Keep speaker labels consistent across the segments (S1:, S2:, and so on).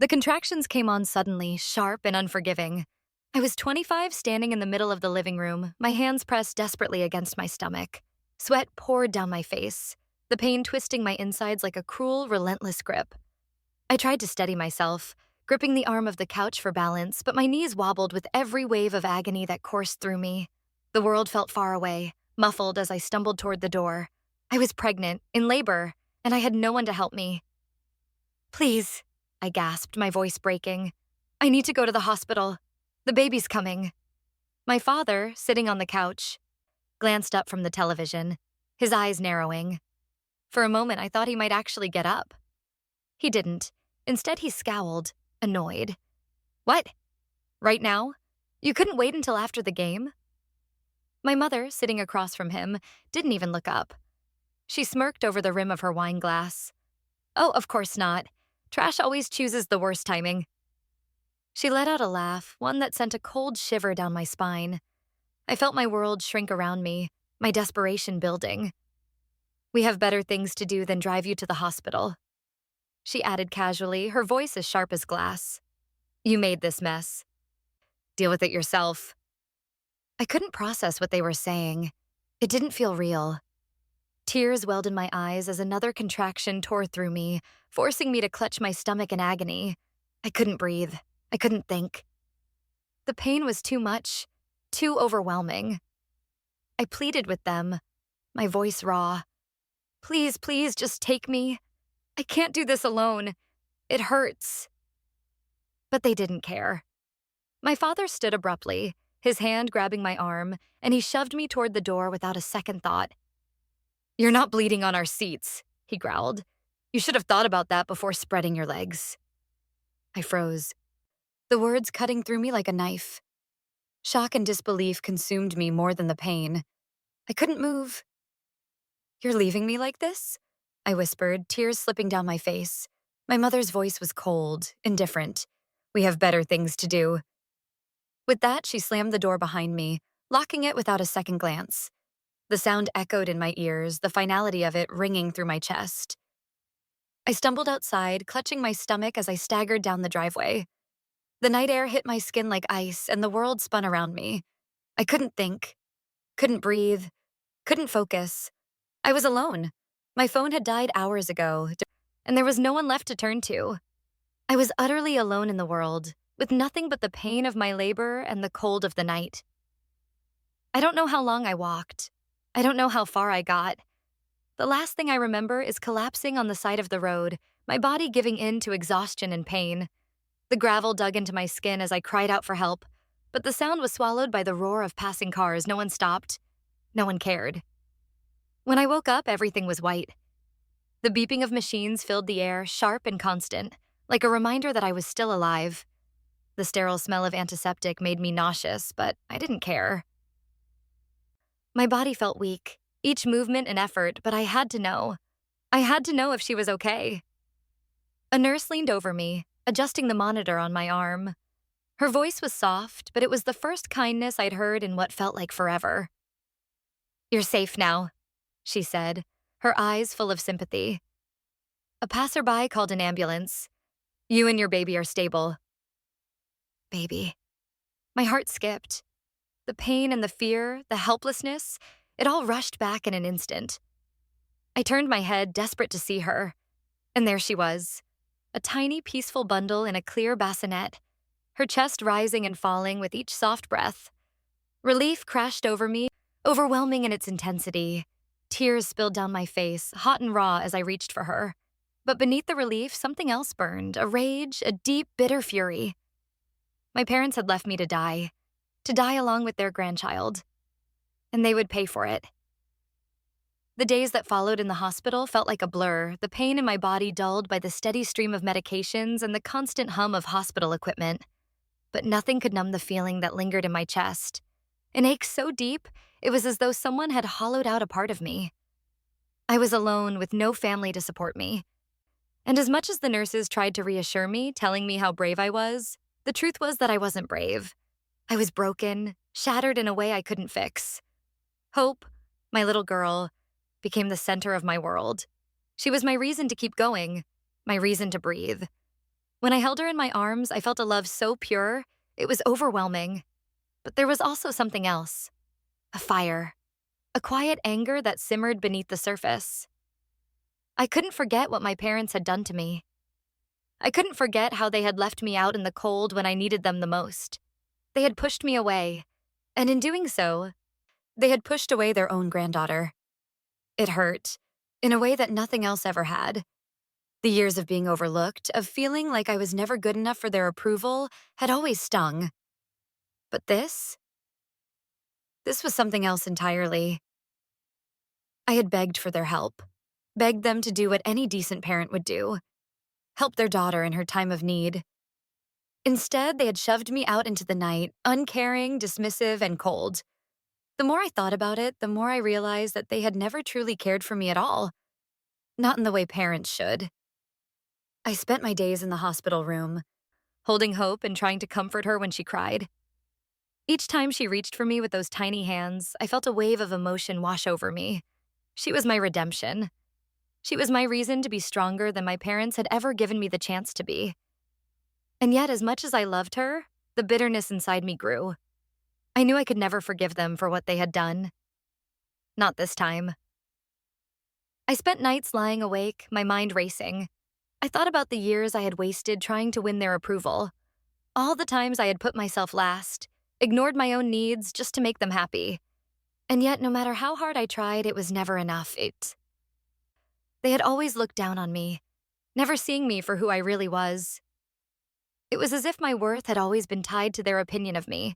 S1: The contractions came on suddenly, sharp and unforgiving. I was 25, standing in the middle of the living room, my hands pressed desperately against my stomach. Sweat poured down my face, the pain twisting my insides like a cruel, relentless grip. I tried to steady myself, gripping the arm of the couch for balance, but my knees wobbled with every wave of agony that coursed through me. The world felt far away, muffled as I stumbled toward the door. I was pregnant, in labor, and I had no one to help me. "Please," I gasped, my voice breaking. "I need to go to the hospital. The baby's coming." My father, sitting on the couch, glanced up from the television, his eyes narrowing. For a moment, I thought he might actually get up. He didn't. Instead, he scowled, annoyed. "What? Right now? You couldn't wait until after the game?" My mother, sitting across from him, didn't even look up. She smirked over the rim of her wine glass. "Oh, of course not. Trash always chooses the worst timing." She let out a laugh, one that sent a cold shiver down my spine. I felt my world shrink around me, my desperation building. "We have better things to do than drive you to the hospital," she added casually, her voice as sharp as glass. "You made this mess. Deal with it yourself." I couldn't process what they were saying. It didn't feel real. Tears welled in my eyes as another contraction tore through me, forcing me to clutch my stomach in agony. I couldn't breathe. I couldn't think. The pain was too much, too overwhelming. I pleaded with them, my voice raw. "Please, please, just take me. I can't do this alone. It hurts." But they didn't care. My father stood abruptly, his hand grabbing my arm, and he shoved me toward the door without a second thought. "You're not bleeding on our seats," he growled. "You should have thought about that before spreading your legs." I froze, the words cutting through me like a knife. Shock and disbelief consumed me more than the pain. I couldn't move. "You're leaving me like this?" I whispered, tears slipping down my face. My mother's voice was cold, indifferent. "We have better things to do." With that, she slammed the door behind me, locking it without a second glance. The sound echoed in my ears, the finality of it ringing through my chest. I stumbled outside, clutching my stomach as I staggered down the driveway. The night air hit my skin like ice, and the world spun around me. I couldn't think, couldn't breathe, couldn't focus. I was alone. My phone had died hours ago, and there was no one left to turn to. I was utterly alone in the world, with nothing but the pain of my labor and the cold of the night. I don't know how long I walked. I don't know how far I got. The last thing I remember is collapsing on the side of the road, my body giving in to exhaustion and pain. The gravel dug into my skin as I cried out for help, but the sound was swallowed by the roar of passing cars. No one stopped. No one cared. When I woke up, everything was white. The beeping of machines filled the air, sharp and constant, like a reminder that I was still alive. The sterile smell of antiseptic made me nauseous, but I didn't care. My body felt weak, each movement an effort, but I had to know. I had to know if she was okay. A nurse leaned over me, adjusting the monitor on my arm. Her voice was soft, but it was the first kindness I'd heard in what felt like forever. "You're safe now," she said, her eyes full of sympathy. A passerby called an ambulance. "You and your baby are stable." Baby. My heart skipped. The pain and the fear, the helplessness, it all rushed back in an instant. I turned my head, desperate to see her. And there she was, a tiny, peaceful bundle in a clear bassinet, her chest rising and falling with each soft breath. Relief crashed over me, overwhelming in its intensity. Tears spilled down my face, hot and raw as I reached for her. But beneath the relief, something else burned, a rage, a deep, bitter fury. My parents had left me to die along with their grandchild. And they would pay for it. The days that followed in the hospital felt like a blur, the pain in my body dulled by the steady stream of medications and the constant hum of hospital equipment. But nothing could numb the feeling that lingered in my chest. An ache so deep, it was as though someone had hollowed out a part of me. I was alone with no family to support me. And as much as the nurses tried to reassure me, telling me how brave I was, the truth was that I wasn't brave. I was broken, shattered in a way I couldn't fix. Hope, my little girl, became the center of my world. She was my reason to keep going, my reason to breathe. When I held her in my arms, I felt a love so pure, it was overwhelming. But there was also something else, a fire, a quiet anger that simmered beneath the surface. I couldn't forget what my parents had done to me. I couldn't forget how they had left me out in the cold when I needed them the most. They had pushed me away, and in doing so, they had pushed away their own granddaughter. It hurt, in a way that nothing else ever had. The years of being overlooked, of feeling like I was never good enough for their approval, had always stung. But this was something else entirely. I had begged for their help, begged them to do what any decent parent would do, help their daughter in her time of need. Instead, they had shoved me out into the night, uncaring, dismissive, and cold. The more I thought about it, the more I realized that they had never truly cared for me at all. Not in the way parents should. I spent my days in the hospital room, holding hope and trying to comfort her when she cried. Each time she reached for me with those tiny hands, I felt a wave of emotion wash over me. She was my redemption. She was my reason to be stronger than my parents had ever given me the chance to be. And yet, as much as I loved her, the bitterness inside me grew. I knew I could never forgive them for what they had done. Not this time. I spent nights lying awake, my mind racing. I thought about the years I had wasted trying to win their approval. All the times I had put myself last, ignored my own needs just to make them happy. And yet, no matter how hard I tried, it was never enough. They had always looked down on me, never seeing me for who I really was. It was as if my worth had always been tied to their opinion of me,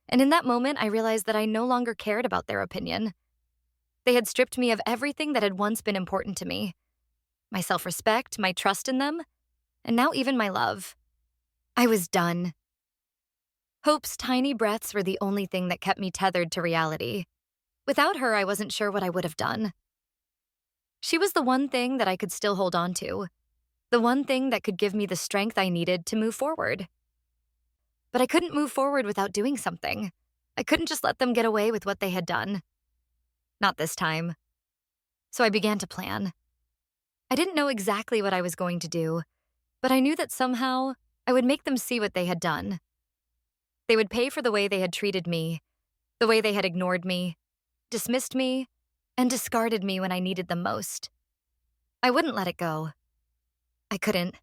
S1: and in that moment I realized that I no longer cared about their opinion. They had stripped me of everything that had once been important to me. My self-respect, my trust in them, and now even my love. I was done. Hope's tiny breaths were the only thing that kept me tethered to reality. Without her, I wasn't sure what I would have done. She was the one thing that I could still hold on to, the one thing that could give me the strength I needed to move forward. But I couldn't move forward without doing something. I couldn't just let them get away with what they had done. Not this time. So I began to plan. I didn't know exactly what I was going to do, but I knew that somehow I would make them see what they had done. They would pay for the way they had treated me, the way they had ignored me, dismissed me, and discarded me when I needed them most. I wouldn't let it go. I couldn't.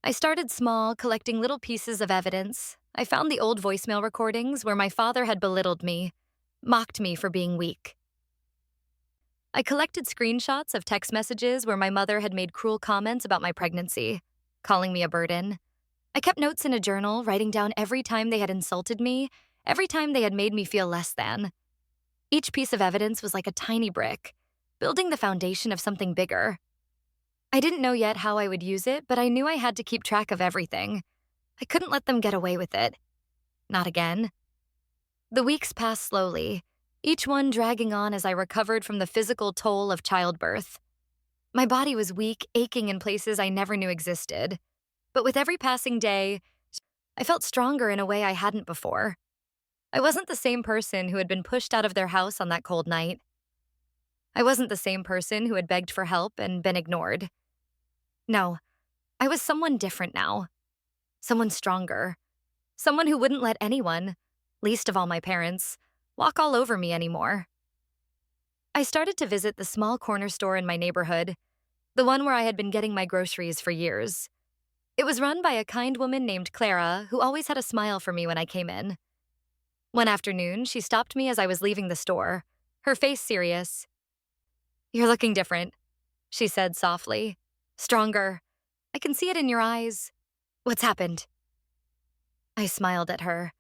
S1: I started small, collecting little pieces of evidence. I found the old voicemail recordings where my father had belittled me, mocked me for being weak. I collected screenshots of text messages where my mother had made cruel comments about my pregnancy, calling me a burden. I kept notes in a journal, writing down every time they had insulted me, every time they had made me feel less than. Each piece of evidence was like a tiny brick, building the foundation of something bigger. I didn't know yet how I would use it, but I knew I had to keep track of everything. I couldn't let them get away with it. Not again. The weeks passed slowly, each one dragging on as I recovered from the physical toll of childbirth. My body was weak, aching in places I never knew existed. But with every passing day, I felt stronger in a way I hadn't before. I wasn't the same person who had been pushed out of their house on that cold night. I wasn't the same person who had begged for help and been ignored. No, I was someone different now. Someone stronger. Someone who wouldn't let anyone, least of all my parents, walk all over me anymore. I started to visit the small corner store in my neighborhood, the one where I had been getting my groceries for years. It was run by a kind woman named Clara, who always had a smile for me when I came in. One afternoon, she stopped me as I was leaving the store, her face serious. "You're looking different," she said softly. "Stronger. I can see it in your eyes. What's happened?" I smiled at her,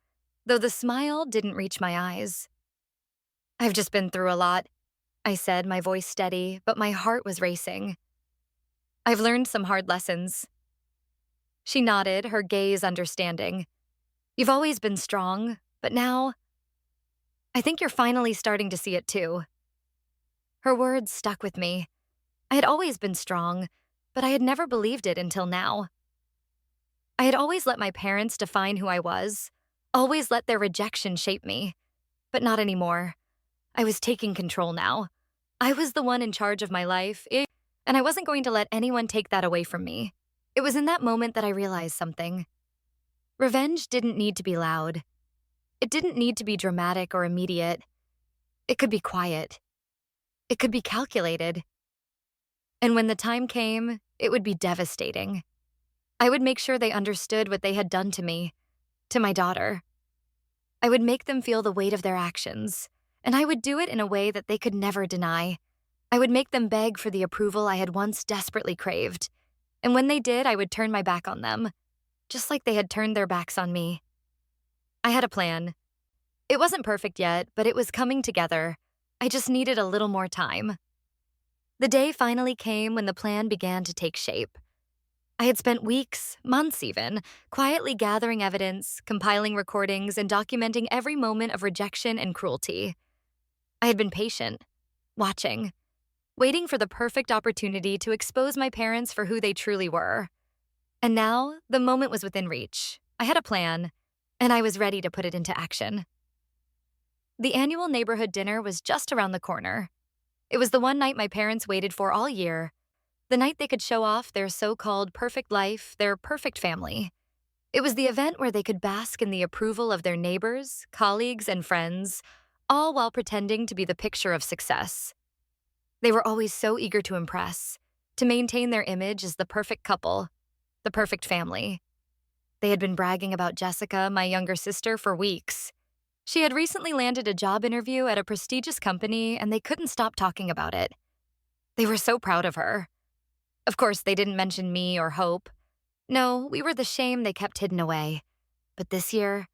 S1: though the smile didn't reach my eyes. "I've just been through a lot," I said, my voice steady, but my heart was racing. "I've learned some hard lessons." She nodded, her gaze understanding. "You've always been strong, but now, I think you're finally starting to see it too." Her words stuck with me. I had always been strong, but I had never believed it until now. I had always let my parents define who I was, always let their rejection shape me. But not anymore. I was taking control now. I was the one in charge of my life, and I wasn't going to let anyone take that away from me. It was in that moment that I realized something. Revenge didn't need to be loud. It didn't need to be dramatic or immediate. It could be quiet. It could be calculated. And when the time came, it would be devastating. I would make sure they understood what they had done to me, to my daughter. I would make them feel the weight of their actions, and I would do it in a way that they could never deny. I would make them beg for the approval I had once desperately craved. And when they did, I would turn my back on them, just like they had turned their backs on me. I had a plan. It wasn't perfect yet, but it was coming together. I just needed a little more time. The day finally came when the plan began to take shape. I had spent weeks, months even, quietly gathering evidence, compiling recordings, and documenting every moment of rejection and cruelty. I had been patient, watching, waiting for the perfect opportunity to expose my parents for who they truly were. And now, the moment was within reach. I had a plan, and I was ready to put it into action. The annual neighborhood dinner was just around the corner. It was the one night my parents waited for all year, the night they could show off their so-called perfect life, their perfect family. It was the event where they could bask in the approval of their neighbors, colleagues, and friends, all while pretending to be the picture of success. They were always so eager to impress, to maintain their image as the perfect couple, the perfect family. They had been bragging about Jessica, my younger sister, for weeks. She had recently landed a job interview at a prestigious company, and they couldn't stop talking about it. They were so proud of her. Of course, they didn't mention me or Hope. No, we were the shame they kept hidden away. But this year,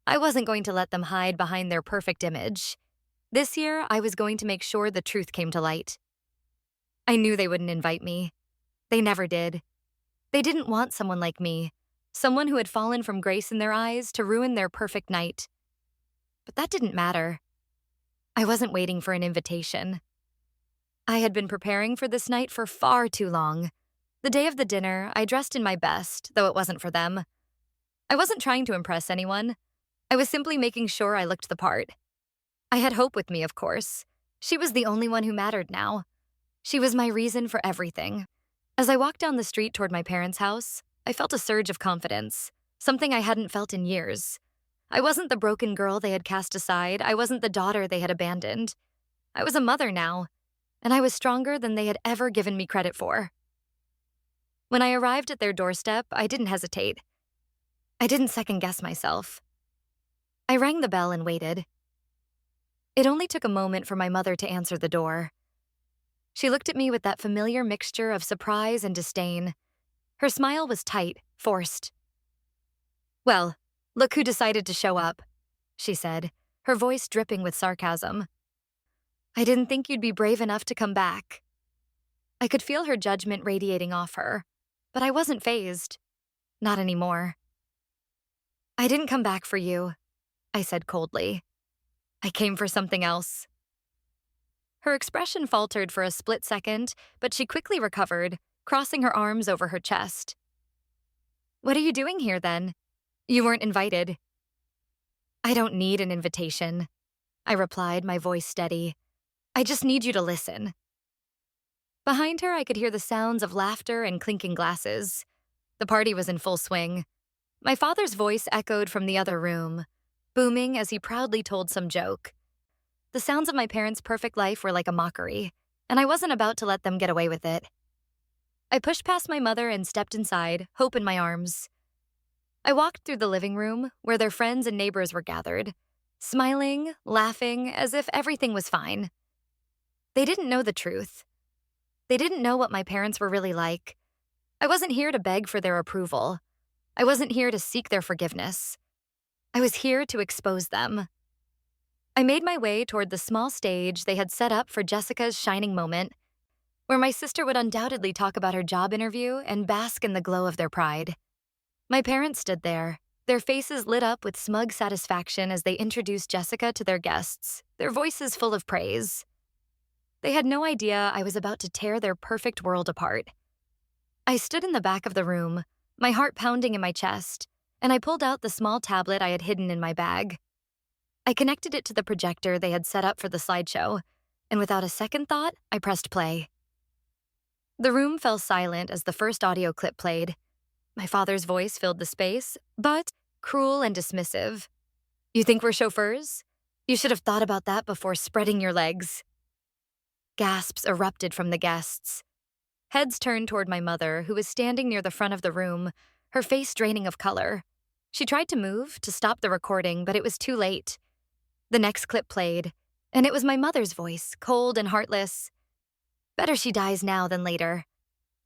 S1: I wasn't going to let them hide behind their perfect image. This year, I was going to make sure the truth came to light. I knew they wouldn't invite me. They never did. They didn't want someone like me, someone who had fallen from grace in their eyes to ruin their perfect night. But that didn't matter. I wasn't waiting for an invitation. I had been preparing for this night for far too long. The day of the dinner, I dressed in my best, though it wasn't for them. I wasn't trying to impress anyone. I was simply making sure I looked the part. I had Hope with me, of course. She was the only one who mattered now. She was my reason for everything. As I walked down the street toward my parents' house, I felt a surge of confidence, something I hadn't felt in years. I wasn't the broken girl they had cast aside. I wasn't the daughter they had abandoned. I was a mother now, and I was stronger than they had ever given me credit for. When I arrived at their doorstep, I didn't hesitate. I didn't second-guess myself. I rang the bell and waited. It only took a moment for my mother to answer the door. She looked at me with that familiar mixture of surprise and disdain. Her smile was tight, forced. "Well, look who decided to show up," she said, her voice dripping with sarcasm. "I didn't think you'd be brave enough to come back." I could feel her judgment radiating off her, but I wasn't fazed. Not anymore. "I didn't come back for you," I said coldly. "I came for something else." Her expression faltered for a split second, but she quickly recovered, crossing her arms over her chest. "What are you doing here, then? You weren't invited." "I don't need an invitation," I replied, my voice steady. "I just need you to listen." Behind her, I could hear the sounds of laughter and clinking glasses. The party was in full swing. My father's voice echoed from the other room, booming as he proudly told some joke. The sounds of my parents' perfect life were like a mockery, and I wasn't about to let them get away with it. I pushed past my mother and stepped inside, Hope in my arms. I walked through the living room, where their friends and neighbors were gathered, smiling, laughing, as if everything was fine. They didn't know the truth. They didn't know what my parents were really like. I wasn't here to beg for their approval. I wasn't here to seek their forgiveness. I was here to expose them. I made my way toward the small stage they had set up for Jessica's shining moment, where my sister would undoubtedly talk about her job interview and bask in the glow of their pride. My parents stood there, their faces lit up with smug satisfaction as they introduced Jessica to their guests, their voices full of praise. They had no idea I was about to tear their perfect world apart. I stood in the back of the room, my heart pounding in my chest, and I pulled out the small tablet I had hidden in my bag. I connected it to the projector they had set up for the slideshow, and without a second thought, I pressed play. The room fell silent as the first audio clip played. My father's voice filled the space, but cruel and dismissive. You think we're chauffeurs? You should have thought about that before spreading your legs. Gasps erupted from the guests. Heads turned toward my mother, who was standing near the front of the room, her face draining of color. She tried to move, to stop the recording, but it was too late. The next clip played, and it was my mother's voice, cold and heartless. Better she dies now than later.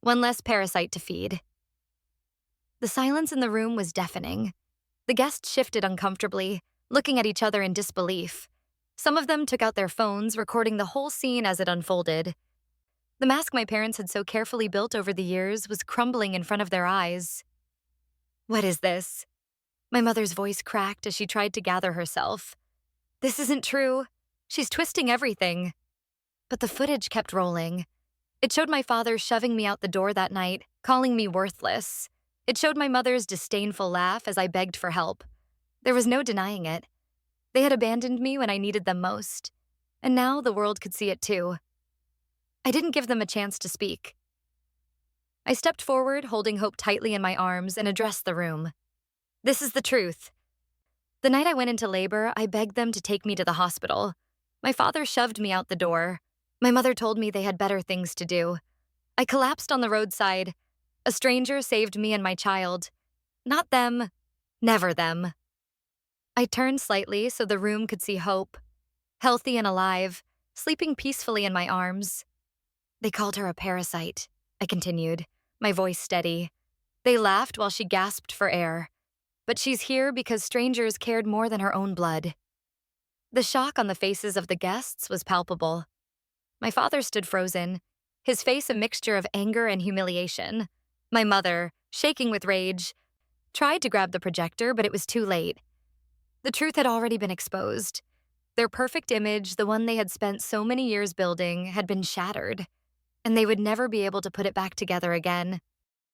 S1: One less parasite to feed. The silence in the room was deafening. The guests shifted uncomfortably, looking at each other in disbelief. Some of them took out their phones, recording the whole scene as it unfolded. The mask my parents had so carefully built over the years was crumbling in front of their eyes. What is this? My mother's voice cracked as she tried to gather herself. This isn't true. She's twisting everything. But the footage kept rolling. It showed my father shoving me out the door that night, calling me worthless. It showed my mother's disdainful laugh as I begged for help. There was no denying it. They had abandoned me when I needed them most. And now the world could see it too. I didn't give them a chance to speak. I stepped forward, holding Hope tightly in my arms, and addressed the room. This is the truth. The night I went into labor, I begged them to take me to the hospital. My father shoved me out the door. My mother told me they had better things to do. I collapsed on the roadside. A stranger saved me and my child. Not them. Never them. I turned slightly so the room could see Hope, healthy and alive, sleeping peacefully in my arms. They called her a parasite, I continued, my voice steady. They laughed while she gasped for air. But she's here because strangers cared more than her own blood. The shock on the faces of the guests was palpable. My father stood frozen, his face a mixture of anger and humiliation. My mother, shaking with rage, tried to grab the projector, but it was too late. The truth had already been exposed. Their perfect image, the one they had spent so many years building, had been shattered, and they would never be able to put it back together again.